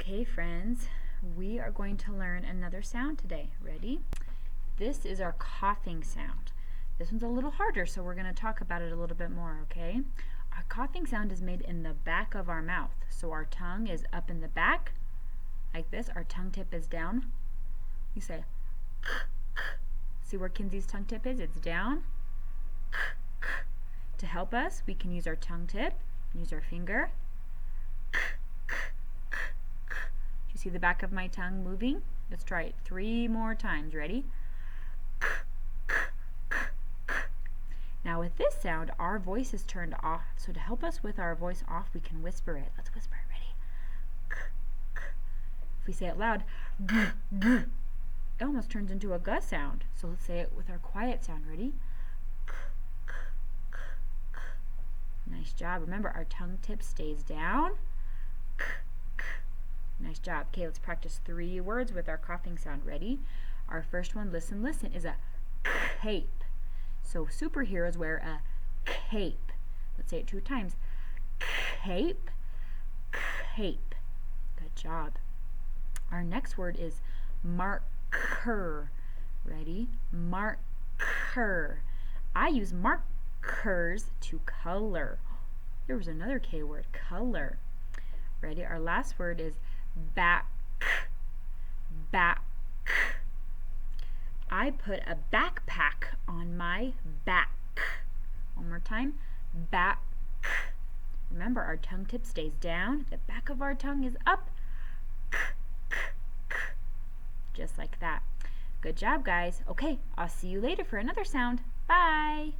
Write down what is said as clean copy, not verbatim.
Okay, friends, we are going to learn another sound today. Ready? This is our coughing sound. This one's a little harder, so we're going to talk about it a little bit more, okay? Our coughing sound is made in the back of our mouth. So our tongue is up in the back, like this. Our tongue tip is down. You say, see where Kinsey's tongue tip is? It's down. To help us, we can use our tongue tip, use our finger. Do you see the back of my tongue moving? Let's try it 3 more times. Ready? Now with this sound, our voice is turned off. So to help us with our voice off, we can whisper it. Let's whisper it. Ready? If we say it loud, it almost turns into a G sound. So let's say it with our quiet sound. Ready? Nice job. Remember, our tongue tip stays down. Nice job. Okay, let's practice 3 words with our coughing sound. Ready? Our first one, listen, listen, is a cape. So superheroes wear a cape. Let's say it 2 times. Cape, cape. Good job. Our next word is marker. Ready? Marker. I use markers to color. There was another K word, color. Ready? Our last word is back. Back. I put a backpack on my back. One more time. Back. Remember, our tongue tip stays down. The back of our tongue is up. Just like that. Good job, guys. Okay, I'll see you later for another sound. Bye.